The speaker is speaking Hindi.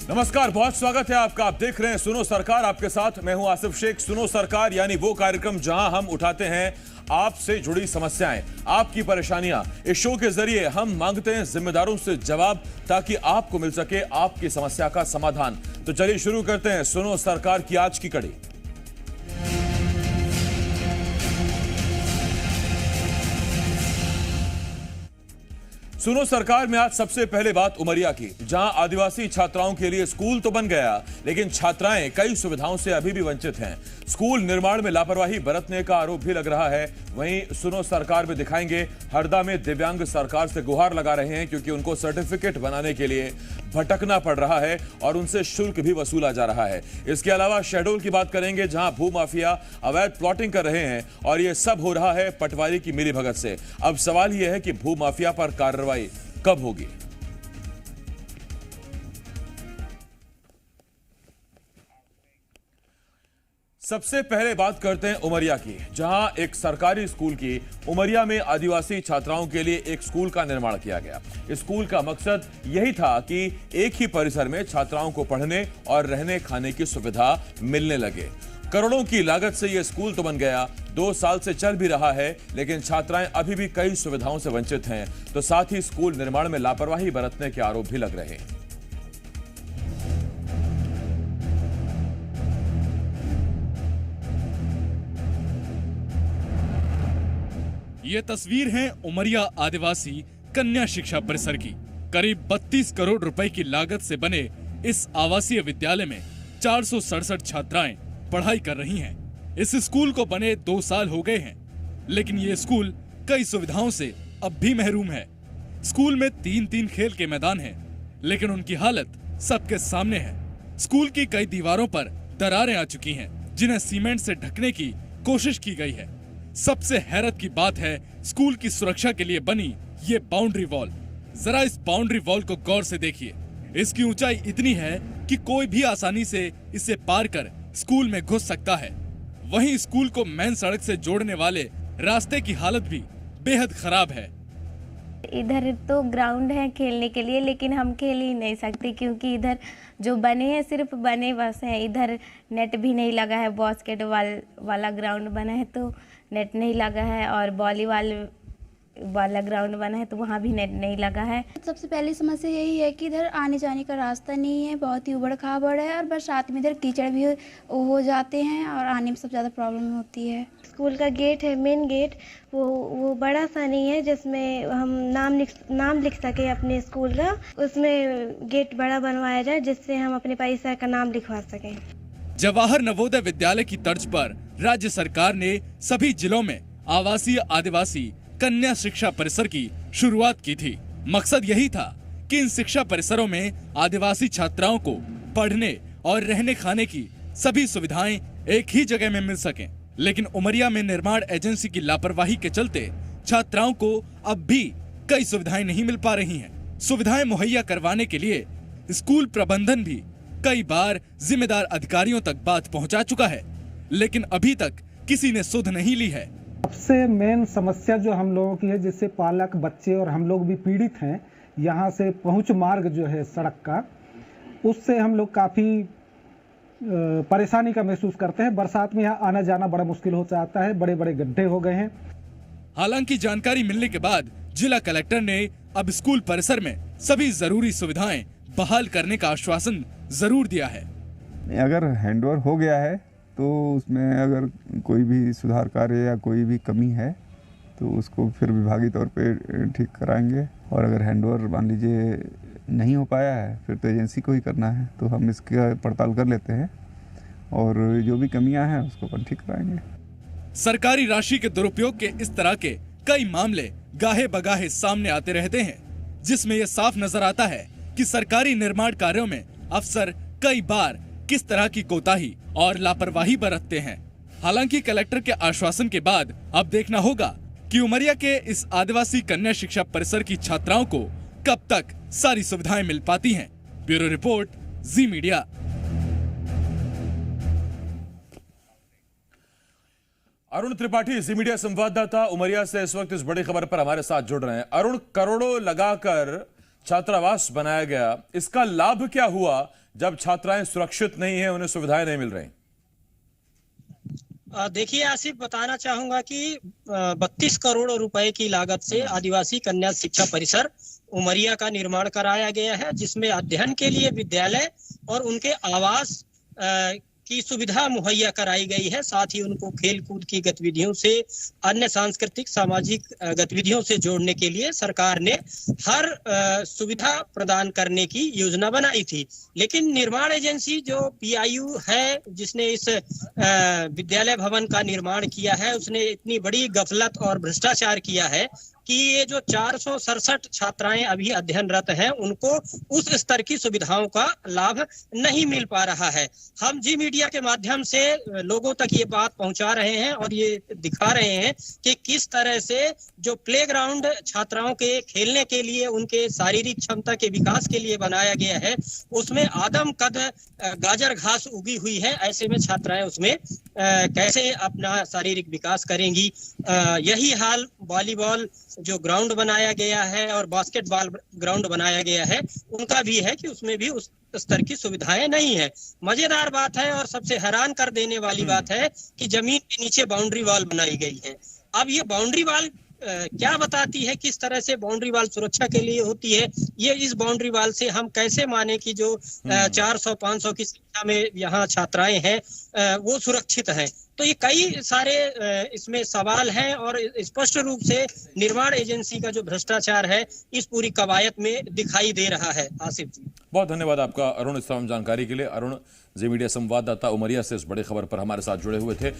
नमस्कार, बहुत स्वागत है आपका। आप देख रहे हैं सुनो सरकार, आपके साथ मैं हूं आसिफ शेख। सुनो सरकार यानी वो कार्यक्रम जहां हम उठाते हैं आपसे जुड़ी समस्याएं, आपकी परेशानियां। इस शो के जरिए हम मांगते हैं जिम्मेदारों से जवाब, ताकि आपको मिल सके आपकी समस्या का समाधान। तो चलिए शुरू करते हैं सुनो सरकार की आज की कड़ी। सुनो सरकार में आज सबसे पहले बात उमरिया की, जहां आदिवासी छात्राओं के लिए स्कूल तो बन गया, लेकिन छात्राएं कई सुविधाओं से अभी भी वंचित हैं। स्कूल निर्माण में लापरवाही बरतने का आरोप भी लग रहा है। वहीं सुनो सरकार में दिखाएंगे हरदा में दिव्यांग सरकार से गुहार लगा रहे हैं, क्योंकि उनको सर्टिफिकेट बनाने के लिए भटकना पड़ रहा है और उनसे शुल्क भी वसूला जा रहा है। इसके अलावा शहडोल की बात करेंगे, जहां भूमाफिया अवैध प्लॉटिंग कर रहे हैं और यह सब हो रहा है पटवारी की मिलीभगत से। अब सवाल यह है कि भूमाफिया पर कार्रवाई कब होगी। सबसे पहले बात करते हैं उमरिया की, जहां एक सरकारी स्कूल की उमरिया में आदिवासी छात्राओं के लिए एक स्कूल का निर्माण किया गया। स्कूल का मकसद यही था कि एक ही परिसर में छात्राओं को पढ़ने और रहने खाने की सुविधा मिलने लगे। करोड़ों की लागत से यह स्कूल तो बन गया, 2 साल से चल भी रहा है, लेकिन छात्राएं अभी भी कई सुविधाओं से वंचित हैं। तो साथ ही स्कूल निर्माण में लापरवाही बरतने के आरोप भी लग रहे हैं। ये तस्वीर है उमरिया आदिवासी कन्या शिक्षा परिसर की। करीब 32 करोड़ रुपए की लागत से बने इस आवासीय विद्यालय में 467 छात्राएं पढ़ाई कर रही हैं। इस स्कूल को बने 2 साल हो गए हैं, लेकिन ये स्कूल कई सुविधाओं से अब भी महरूम है। स्कूल में 3-3 खेल के मैदान हैं, लेकिन उनकी हालत सबके सामने है। स्कूल की कई दीवारों पर दरारें आ चुकी हैं, जिन्हें सीमेंट से ढकने की कोशिश की गई है। सबसे हैरत की बात है स्कूल की सुरक्षा के लिए बनी ये बाउंड्री वॉल। जरा इस बाउंड्री वॉल को गौर से देखिए। इसकी ऊंचाई इतनी है कि कोई भी आसानी से इसे पार कर स्कूल में घुस सकता है। वहीं स्कूल को मेन सड़क से जोड़ने वाले रास्ते की हालत भी बेहद खराब है। इधर तो ग्राउंड है खेलने के लिए, लेकिन हम खेल ही नहीं सकते, क्योंकि इधर जो बने हैं सिर्फ बने बस हैं। इधर नेट भी नहीं लगा है, बास्केटबॉल वाला ग्राउंड बना है तो नेट नहीं लगा है, और वॉलीबॉल वाला ग्राउंड बना है तो वहाँ भी नेट नहीं लगा है। सबसे पहली समस्या यही है कि इधर आने जाने का रास्ता नहीं है, बहुत ही उबड़ खाबड़ है, और बरसात में इधर कीचड़ भी हो जाते हैं और आने में सबसे ज़्यादा प्रॉब्लम होती है। स्कूल का गेट है, मेन गेट, वो बड़ा सा नहीं है जिसमें हम नाम लिख सके अपने स्कूल का। उसमें गेट बड़ा बनवाया जाए जिससे हम अपने परिसर का नाम लिखवा सकें। जवाहर नवोदय विद्यालय की तर्ज पर राज्य सरकार ने सभी जिलों में आवासीय आदिवासी कन्या शिक्षा परिसर की शुरुआत की थी। मकसद यही था कि इन शिक्षा परिसरों में आदिवासी छात्राओं को पढ़ने और रहने खाने की सभी सुविधाएं एक ही जगह में मिल सकें। लेकिन उमरिया में निर्माण एजेंसी की लापरवाही के चलते छात्राओं को अब भी कई सुविधाएं नहीं मिल पा रही हैं। सुविधाएं मुहैया करवाने के लिए स्कूल प्रबंधन भी कई बार जिम्मेदार अधिकारियों तक बात पहुंचा चुका है, लेकिन अभी तक किसी ने सुध नहीं ली है। सबसे मेन समस्या जो हम लोगों की है, जिससे पालक, बच्चे और हम लोग भी पीड़ित हैं, यहाँ से पहुंच मार्ग जो है सड़क का, उससे हम लोग काफ़ी परेशानी का महसूस करते हैं। बरसात में यहाँ आना जाना बड़ा मुश्किल हो जाता है, बड़े बड़े गड्ढे हो गए हैं। हालांकि जानकारी मिलने के बाद जिला कलेक्टर ने अब स्कूल परिसर में सभी जरूरी सुविधाएं बहाल करने का आश्वासन जरूर दिया है। अगर हैंडओवर हो गया है तो उसमें अगर कोई भी सुधार कार्य या कोई भी कमी है तो उसको फिर विभागीय तौर पे ठीक कराएंगे, और अगर हैंडओवर मान लीजिए नहीं हो पाया है फिर तो एजेंसी को ही करना है, तो हम इसका पड़ताल कर लेते हैं और जो भी कमियां हैं उसको अपन ठीक कराएंगे। सरकारी राशि के दुरुपयोग के इस तरह के कई मामले गाहे बगाहे सामने आते रहते हैं, जिसमें यह साफ नजर आता है कि सरकारी निर्माण कार्यों में अफसर कई बार किस तरह की कोताही और लापरवाही बरतते हैं। हालांकि कलेक्टर के आश्वासन के बाद अब देखना होगा कि उमरिया के इस आदिवासी कन्या शिक्षा परिसर की छात्राओं को कब तक सारी सुविधाएं मिल पाती हैं। ब्यूरो रिपोर्ट, जी मीडिया। अरुण त्रिपाठी, जी मीडिया संवाददाता, उमरिया से इस वक्त इस बड़ी खबर पर हमारे साथ जुड़ रहे हैं। अरुण, करोड़ों लगाकर छात्रावास बनाया गया, इसका लाभ क्या हुआ जब छात्राएं सुरक्षित नहीं है, उन्हें सुविधाएं नहीं मिल रही? देखिए आसिफ, बताना चाहूंगा कि 32 करोड़ रुपए की लागत से आदिवासी कन्या शिक्षा परिसर उमरिया का निर्माण कराया गया है, जिसमें अध्ययन के लिए विद्यालय और उनके आवास की सुविधा मुहैया कराई गई है। साथ ही उनको खेल कूद की गतिविधियों से, अन्य सांस्कृतिक सामाजिक गतिविधियों से जोड़ने के लिए सरकार ने हर सुविधा प्रदान करने की योजना बनाई थी। लेकिन निर्माण एजेंसी जो PIU है, जिसने इस विद्यालय भवन का निर्माण किया है, उसने इतनी बड़ी गफलत और भ्रष्टाचार किया है कि ये जो 467 छात्राएं अभी अध्ययनरत हैं, उनको उस स्तर की सुविधाओं का लाभ नहीं मिल पा रहा है। हम जी मीडिया के माध्यम से लोगों तक ये बात पहुंचा रहे हैं और ये दिखा रहे हैं कि किस तरह से जो प्लेग्राउंड छात्राओं के खेलने के लिए, उनके शारीरिक क्षमता के विकास के लिए बनाया गया है, उसमें आदम कद गाजर घास उगी हुई है। ऐसे में छात्राएं उसमें कैसे अपना शारीरिक विकास करेंगी। यही हाल वॉलीबॉल जो ग्राउंड बनाया गया है और बास्केटबॉल ग्राउंड बनाया गया है, उनका भी है कि उसमें भी उस स्तर की सुविधाएं नहीं है। मजेदार बात है और सबसे हैरान कर देने वाली बात है कि जमीन के नीचे बाउंड्री वॉल बनाई गई है। अब ये बाउंड्री वॉल क्या बताती है, किस तरह से बाउंड्री वॉल सुरक्षा के लिए होती है, ये इस बाउंड्री वॉल से हम कैसे माने कि जो 400-500 की संख्या में यहाँ छात्राएं हैं वो सुरक्षित हैं। तो ये कई सारे इसमें सवाल हैं और स्पष्ट रूप से निर्माण एजेंसी का जो भ्रष्टाचार है इस पूरी कवायद में दिखाई दे रहा है। आसिफ जी, बहुत धन्यवाद आपका अरुण, इस तमाम जानकारी के लिए। अरुण जी मीडिया संवाददाता उमरिया से इस बड़ी खबर पर हमारे साथ जुड़े हुए थे।